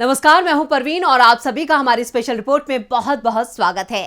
नमस्कार, मैं हूं परवीन और आप सभी का हमारी स्पेशल रिपोर्ट में बहुत बहुत स्वागत है।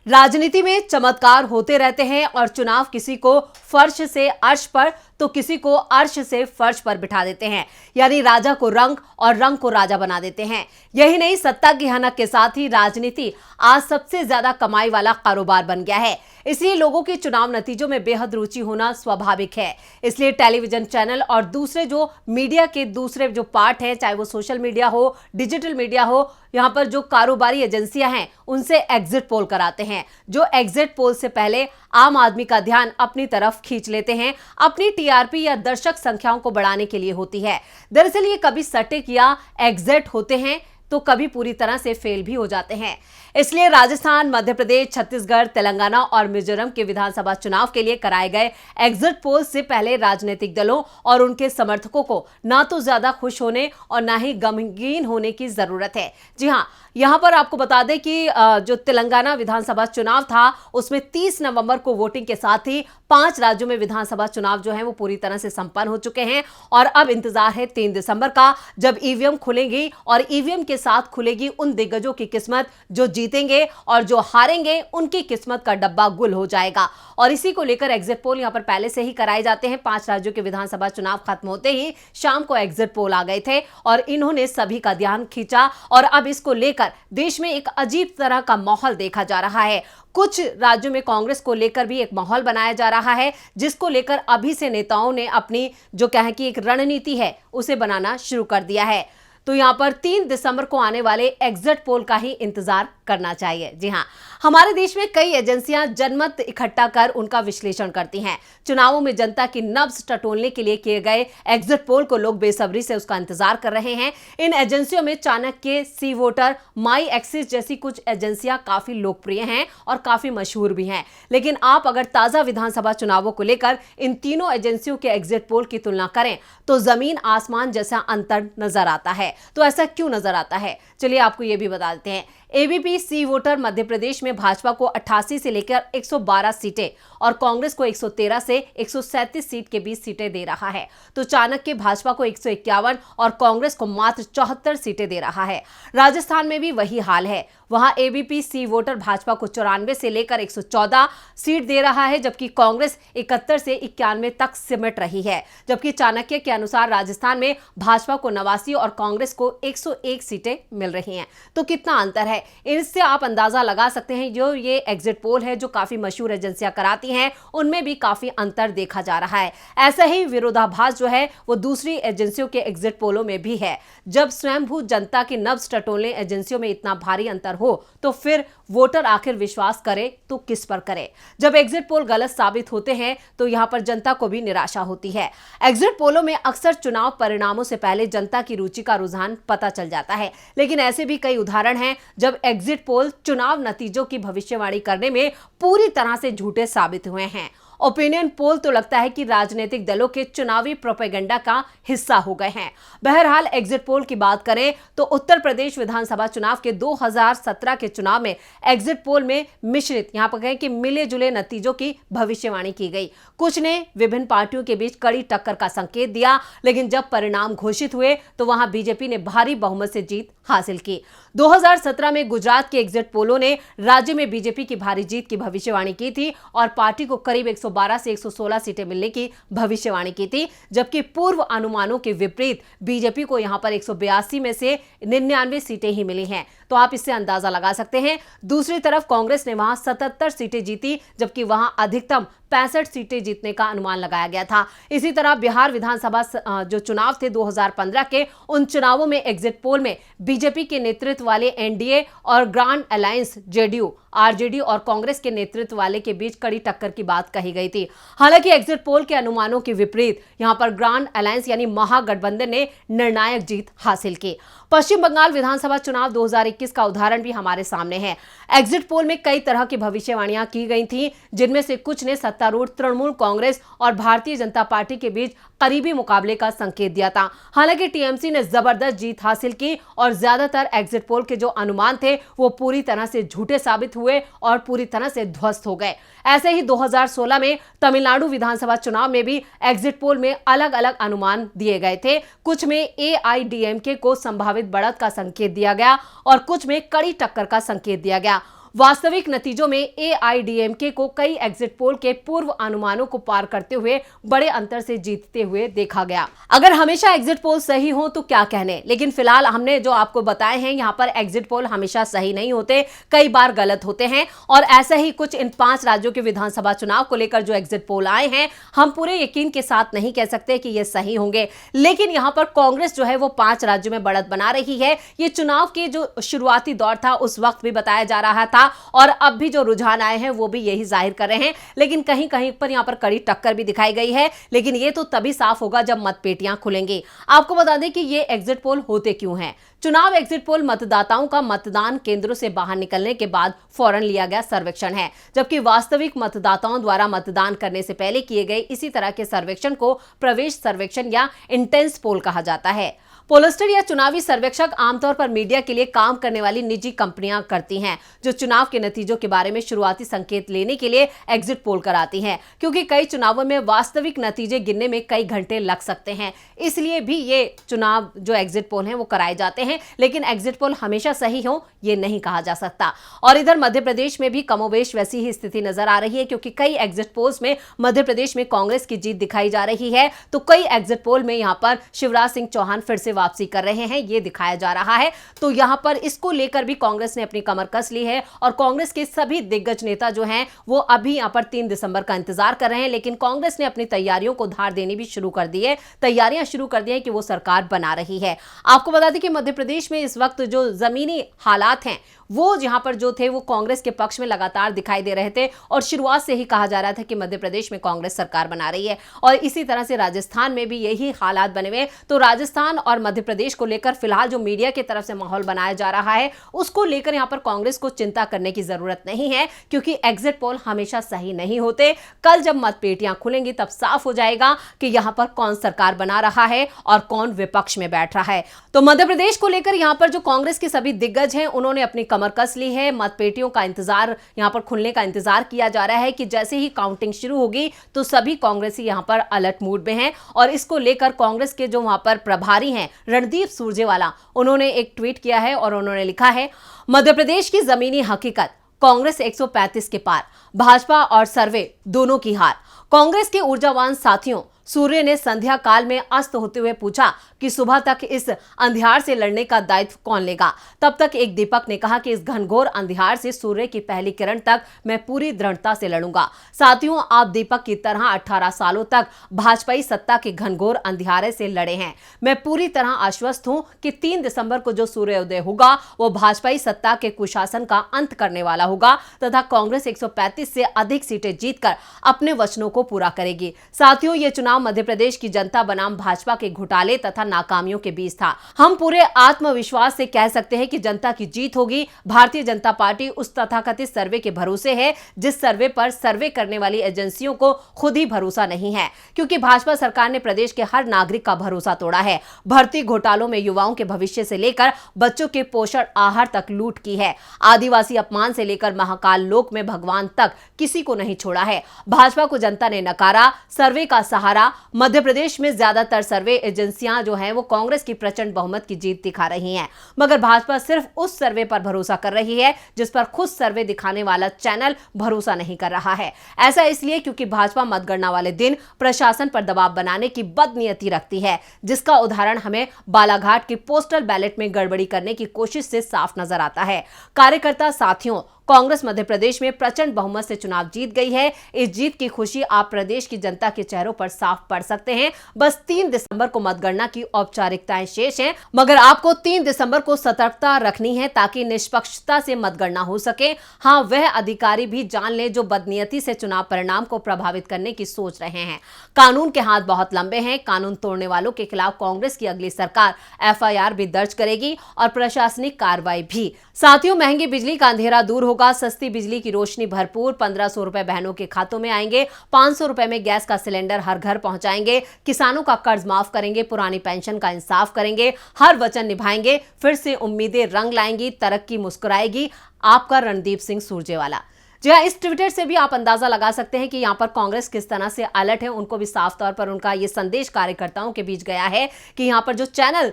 राजनीति में चमत्कार होते रहते हैं और चुनाव किसी को फर्श से अर्श पर तो किसी को अर्श से फर्श पर बिठा देते हैं, यानी राजा को रंग और रंग को राजा बना देते हैं। यही नहीं, सत्ता की हनक के साथ ही राजनीति आज सबसे ज्यादा कमाई वाला कारोबार बन गया है। इसलिए लोगों की चुनाव नतीजों में बेहद रुचि होना स्वाभाविक है। इसलिए टेलीविजन चैनल और दूसरे जो मीडिया के दूसरे जो पार्ट हैं, चाहे वो सोशल मीडिया हो, डिजिटल मीडिया हो, यहाँ पर जो कारोबारी एजेंसियां हैं उनसे एग्जिट पोल कराते हैं, जो एग्जिट पोल से पहले आम आदमी का ध्यान अपनी तरफ खींच लेते हैं, अपनी टीआरपी या दर्शक संख्याओं को बढ़ाने के लिए होती है। दरअसल ये कभी सटीक या एग्जैक्ट होते हैं तो कभी पूरी तरह से फेल भी हो जाते हैं। इसलिए राजस्थान, मध्य प्रदेश, छत्तीसगढ़, तेलंगाना और मिजोरम के विधानसभा चुनाव के लिए कराए गए एग्जिट पोल से पहले राजनीतिक दलों और उनके समर्थकों को ना तो ज्यादा खुश होने और ना ही गमगीन होने की जरूरत है। जी हां, यहां पर आपको बता दें कि जो तेलंगाना विधानसभा चुनाव था उसमें 30 नवंबर को वोटिंग के साथ ही 5 राज्यों में विधानसभा चुनाव जो है वो पूरी तरह से संपन्न हो चुके हैं और अब इंतजार है 3 दिसंबर का, जब ईवीएम खुलेंगी और ईवीएम के साथ खुलेगी उन दिग्गजों की किस्मत जो जीतेंगे और जो हारेंगे उनकी किस्मत का डब्बा गुल हो जाएगा। और इसी को लेकर एग्जिट पोल यहां पर पहले से ही कराए जाते हैं। 5 राज्यों के विधानसभा चुनाव खत्म होते ही शाम को एग्जिट पोल आ गए थे और इन्होंने सभी का ध्यान खींचा और अब इसको लेकर देश में एक अजीब तरह का माहौल देखा जा रहा है। कुछ राज्यों में कांग्रेस को लेकर भी एक माहौल बनाया जा रहा है, जिसको लेकर अभी से नेताओं ने अपनी जो कहें कि एक रणनीति है उसे बनाना शुरू कर दिया है। तो यहां पर 3 दिसंबर को आने वाले एग्जिट पोल का ही इंतजार करना चाहिए। जी हां, हमारे देश में कई एजेंसियां जनमत इकट्ठा कर उनका विश्लेषण करती हैं। चुनावों में जनता की नब्ज टटोलने के लिए किए गए एग्जिट पोल को लोग बेसब्री से उसका इंतजार कर रहे हैं। इन एजेंसियों में चाणक्य, सी वोटर, माई एक्सिस जैसी कुछ एजेंसियां काफी लोकप्रिय हैं और काफी मशहूर भी हैं। लेकिन आप अगर ताजा विधानसभा चुनावों को लेकर इन तीनों एजेंसियों के एग्जिट पोल की तुलना करें तो जमीन आसमान जैसा अंतर नजर आता है। तो ऐसा क्यों नजर आता है, चलिए आपको यह भी बता देते हैं। एबीपी सी वोटर मध्य प्रदेश में भाजपा को 88 से लेकर 112 सीटें और कांग्रेस को 113 से 137 सीट के बीच सीटें दे रहा है। तो चाणक्य भाजपा को 151 और कांग्रेस को मात्र 74 सीटें दे रहा है। राजस्थान में भी वही हाल है। वहां एबीपी सी वोटर भाजपा को 94 से लेकर 114 सीट दे रहा है, जबकि कांग्रेस 71 से 91 तक सिमट रही है। जबकि चाणक्य के अनुसार राजस्थान में भाजपा को 89 और कांग्रेस को 101 सीटें मिल रही हैं। तो कितना अंतर है, इससे आप अंदाजा लगा सकते हैं। जो ये एग्जिट पोल है जो काफी मशहूर एजेंसियां कराती हैं उनमें भी काफी अंतर देखा जा रहा है। ऐसा ही विरोधाभास जो है वो दूसरी एजेंसियों के एग्जिट पोलों में भी है। जब स्वयंभू जनता की नब्ज टटोलने एजेंसियों में इतना भारी अंतर हो तो फिर वोटर आखिर विश्वास करे तो किस पर करे। जब एग्जिट पोल गलत साबित होते हैं तो यहां पर जनता को भी निराशा होती है। एग्जिट पोलों में अक्सर चुनाव परिणामों से पहले जनता की रुचि का रुझान पता चल जाता है, लेकिन ऐसे भी कई उदाहरण हैं जब एग्जिट पोल चुनाव नतीजों की भविष्यवाणी करने में पूरी तरह से झूठे साबित हुए हैं। ओपिनियन पोल तो लगता है कि राजनीतिक दलों के चुनावी प्रोपेगेंडा का हिस्सा हो गए हैं। बहरहाल एग्जिट पोल की बात करें तो उत्तर प्रदेश विधानसभा चुनाव के 2017 के चुनाव में एग्जिट पोल में मिश्रित, यहां पर कहें कि मिले जुले नतीजों की भविष्यवाणी की गई। कुछ ने विभिन्न पार्टियों के बीच कड़ी टक्कर का संकेत दिया, लेकिन जब परिणाम घोषित हुए तो वहां बीजेपी ने भारी बहुमत से जीत हासिल की। 2017 में गुजरात के एग्जिट पोलों ने राज्य में बीजेपी की भारी जीत की भविष्यवाणी की थी और पार्टी को करीब 112 से 116 सीटें मिलने की भविष्यवाणी की थी, जबकि पूर्व अनुमानों के विपरीत बीजेपी को यहां पर 182 में से 99 सीटें ही मिली हैं। तो आप इससे अंदाजा लगा सकते हैं। दूसरी तरफ कांग्रेस ने वहां 77 सीटें जीती, जबकि वहां अधिकतम 65 सीटें जीतने का अनुमान लगाया गया था। इसी तरह बिहार विधानसभा जो चुनाव थे 2015 के, उन चुनावों में एग्जिट पोल में बीजेपी के नेतृत्व वाले एनडीए और ग्रांड अलायंस जेडीयू, आरजेडी और कांग्रेस के नेतृत्व वाले के बीच कड़ी टक्कर की बात कही गई थी। हालांकि एग्जिट पोल के अनुमानों के विपरीत यहां पर ग्रांड अलायंस यानी महागठबंधन ने निर्णायक जीत हासिल की। पश्चिम बंगाल विधानसभा चुनाव 2021 का उदाहरण भी हमारे सामने है। एग्जिट पोल में कई तरह की भविष्यवाणियां की गई थी, जिनमें से कुछ ने सत्ता सत्तारूढ़ तृणमूल कांग्रेस और भारतीय जनता पार्टी के बीच करीबी मुकाबले का संकेत दिया था। हालांकि टीएमसी ने जबरदस्त जीत हासिल की और ज्यादातर एग्जिट पोल के जो अनुमान थे वो पूरी तरह से झूठे साबित हुए और पूरी तरह से ध्वस्त हो गए। ऐसे ही 2016 में तमिलनाडु विधानसभा चुनाव में भी एग्जिट पोल में अलग अलग अनुमान दिए गए थे। कुछ में एआईडीएमके को संभावित बढ़त का संकेत दिया गया और कुछ में कड़ी टक्कर का संकेत दिया गया। वास्तविक नतीजों में एआईडीएमके को कई एग्जिट पोल के पूर्व अनुमानों को पार करते हुए बड़े अंतर से जीतते हुए देखा गया। अगर हमेशा एग्जिट पोल सही हो तो क्या कहने, लेकिन फिलहाल हमने जो आपको बताए हैं यहाँ पर एग्जिट पोल हमेशा सही नहीं होते, कई बार गलत होते हैं। और ऐसा ही कुछ इन 5 राज्यों के विधानसभा चुनाव को लेकर जो एग्जिट पोल आए हैं, हम पूरे यकीन के साथ नहीं कह सकते कि ये सही होंगे। लेकिन यहाँ पर कांग्रेस जो है वो 5 राज्यों में बढ़त बना रही है। ये चुनाव के जो शुरुआती दौर था उस वक्त भी बताया जा रहा था और अब भी जो रुझान आए हैं वो भी यही जाहिर कर रहे हैं। लेकिन कहीं कहीं पर यहां पर कड़ी टक्कर भी दिखाई गई है, लेकिन ये तो तभी साफ होगा जब मतपेटियां खुलेंगी। आपको बता दें कि ये एग्जिट पोल होते क्यों हैं। चुनाव एग्जिट पोल मतदाताओं का मतदान केंद्रों से बाहर निकलने के बाद फौरन लिया गया सर्वेक्षण है, जबकि वास्तविक मतदाताओं द्वारा मतदान करने से पहले किए गए इसी तरह के सर्वेक्षण को प्रवेश सर्वेक्षण या इंटेंस पोल कहा जाता है। पोलस्टर या चुनावी सर्वेक्षक आमतौर पर मीडिया के लिए काम करने वाली निजी कंपनियां करती हैं, जो चुनाव के नतीजों के बारे में शुरुआती संकेत लेने के लिए एग्जिट पोल कराती हैं, क्योंकि कई चुनावों में वास्तविक नतीजे गिनने में कई घंटे लग सकते हैं। इसलिए भी ये चुनाव जो एग्जिट पोल हैं वो कराए जाते हैं, लेकिन एग्जिट पोल हमेशा सही हो ये नहीं कहा जा सकता। और इधर मध्य प्रदेश में भी कमोबेश वैसी ही स्थिति नजर आ रही है, क्योंकि कई एग्जिट पोल्स में मध्य प्रदेश में कांग्रेस की जीत दिखाई जा रही है, तो कई एग्जिट पोल में यहाँ पर शिवराज सिंह चौहान फिर से वापसी कर रहे हैं, ये दिखाया जा रहा है। तो यहां पर इसको लेकर भी कांग्रेस ने अपनी कमर कस ली है और कांग्रेस के सभी दिग्गज नेता जो हैं वो अभी यहां पर 3 दिसंबर का इंतजार कर रहे हैं। लेकिन कांग्रेस ने अपनी तैयारियों को धार देनी भी शुरू कर दी है, तैयारियां शुरू कर दी है कि वो सरकार बना रही है। आपको बता दें कि मध्य प्रदेश में इस वक्त जो जमीनी हालात हैं वो यहां पर जो थे वो कांग्रेस के पक्ष में लगातार दिखाई दे रहे थे और शुरुआत से ही कहा जा रहा था कि मध्य प्रदेश में कांग्रेस सरकार बना रही है। और इसी तरह से राजस्थान में भी यही हालात बने हुए। तो राजस्थान और मध्य प्रदेश को लेकर फिलहाल जो मीडिया की तरफ से माहौल बनाया जा रहा है उसको लेकर यहां पर कांग्रेस को चिंता करने की जरूरत नहीं है, क्योंकि एग्जिट पोल हमेशा सही नहीं होते। कल जब मतपेटियां खुलेंगी तब साफ हो जाएगा कि यहां पर कौन सरकार बना रहा है और कौन विपक्ष में बैठ रहा है। तो मध्य प्रदेश को लेकर यहां पर जो कांग्रेस के सभी दिग्गज हैं उन्होंने अपनी कमर कस ली है। मतपेटियों का इंतजार यहां पर खुलने का इंतजार किया जा रहा है कि जैसे ही काउंटिंग शुरू होगी तो सभी कांग्रेसी यहां पर अलर्ट मूड में हैं। और इसको लेकर कांग्रेस के जो वहां पर प्रभारी हैं रणदीप सुरजेवाला, उन्होंने एक ट्वीट किया है और उन्होंने लिखा है, मध्य प्रदेश की जमीनी हकीकत, कांग्रेस 135 के पार, भाजपा और सर्वे दोनों की हार। कांग्रेस के ऊर्जावान साथियों, सूर्य ने संध्या काल में अस्त होते हुए पूछा कि सुबह तक इस अंधियार से लड़ने का दायित्व कौन लेगा। तब तक एक दीपक ने कहा कि इस घनघोर अंधियार से सूर्य की पहली किरण तक मैं पूरी दृढ़ता से लड़ूंगा। साथियों, आप दीपक की तरह 18 सालों तक भाजपाई सत्ता के घनघोर अंधियारे से लड़े हैं। मैं पूरी तरह आश्वस्त हूं कि 3 दिसंबर को जो सूर्योदय होगा वो भाजपाई सत्ता के कुशासन का अंत करने वाला होगा तथा कांग्रेस 135 से अधिक सीटें जीतकर अपने वचनों को पूरा करेगी। साथियों, ये चुनाव मध्य प्रदेश की जनता बनाम भाजपा के घोटाले तथा नाकामियों के बीच था। हम पूरे आत्मविश्वास से कह सकते हैं कि जनता की जीत होगी। भारतीय जनता पार्टी उस तथाकथित सर्वे के भरोसे है जिस सर्वे पर सर्वे करने वाली एजेंसियों को खुद ही भरोसा नहीं है, क्योंकि भाजपा सरकार ने प्रदेश के हर नागरिक का भरोसा तोड़ा है। भर्ती घोटालों में युवाओं के भविष्य से लेकर बच्चों के पोषण आहार तक लूट की है। आदिवासी अपमान से लेकर महाकाल लोक में भगवान तक किसी को नहीं छोड़ा है। भाजपा को जनता ने नकारा, सर्वे का सहारा। मध्य प्रदेश में ज्यादातर सर्वे एजेंसियां जो हैं वो कांग्रेस की प्रचंड बहुमत की जीत दिखा रही हैं, मगर भाजपा सिर्फ उस सर्वे पर भरोसा कर रही है जिस पर खुद सर्वे दिखाने वाला चैनल भरोसा नहीं कर रहा है। ऐसा इसलिए क्योंकि भाजपा मतगणना वाले दिन प्रशासन पर दबाव बनाने की बदनीयती रखती है, जिसका उदाहरण हमें बालाघाट की पोस्टल बैलेट में गड़बड़ी करने की कोशिश से साफ नजर आता है। कार्यकर्ता साथियों, कांग्रेस मध्य प्रदेश में प्रचंड बहुमत से चुनाव जीत गई है। इस जीत की खुशी आप प्रदेश की जनता के चेहरों पर साफ पढ़ सकते हैं। बस 3 दिसंबर को मतगणना की औपचारिकताएं शेष हैं, मगर आपको 3 दिसंबर को सतर्कता रखनी है ताकि निष्पक्षता से मतगणना हो सके। हाँ, वह अधिकारी भी जान ले जो बदनीयती से चुनाव परिणाम को प्रभावित करने की सोच रहे हैं। कानून के हाथ बहुत लंबे हैं। कानून तोड़ने वालों के खिलाफ कांग्रेस की अगली सरकार FIR भी दर्ज करेगी और प्रशासनिक कार्रवाई भी। साथियों, महंगी बिजली का अंधेरा दूर होगा सस्ती बिजली की रोशनी भरपूर, 1500 रुपए बहनों के खातों में आएंगे, 500 रुपए में गैस का सिलेंडर हर घर पहुंचाएंगे, किसानों का कर्ज माफ करेंगे, पुरानी पेंशन का इंसाफ करेंगे, हर वचन निभाएंगे, फिर से उम्मीदें रंग लाएंगी, तरक्की मुस्कुराएगी। आपका रणदीप सिंह सुरजेवाला। जी हाँ, इस ट्विटर से भी आप अंदाजा लगा सकते हैं कि यहाँ पर कांग्रेस किस तरह से अलर्ट है। उनको भी साफ तौर पर उनका ये संदेश कार्यकर्ताओं के बीच गया है कि यहाँ पर जो चैनल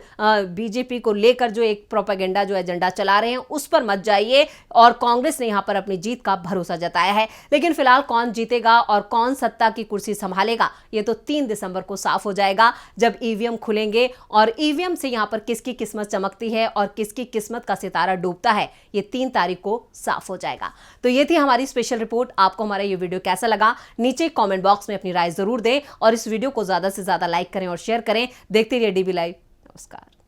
बीजेपी को लेकर जो एक प्रोपेगेंडा जो एजेंडा चला रहे हैं उस पर मत जाइए, और कांग्रेस ने यहाँ पर अपनी जीत का भरोसा जताया है। लेकिन फिलहाल कौन जीतेगा और कौन सत्ता की कुर्सी संभालेगा ये तो 3 दिसंबर को साफ हो जाएगा, जब ईवीएम खुलेंगे और ईवीएम से यहाँ पर किसकी किस्मत चमकती है और किसकी किस्मत का सितारा डूबता है ये 3 तारीख को साफ हो जाएगा। तो ये थी हमारी स्पेशल रिपोर्ट। आपको हमारा ये वीडियो कैसा लगा नीचे कमेंट बॉक्स में अपनी राय जरूर दें, और इस वीडियो को ज्यादा से ज्यादा लाइक करें और शेयर करें। देखते रहिए डीबी लाइव। नमस्कार।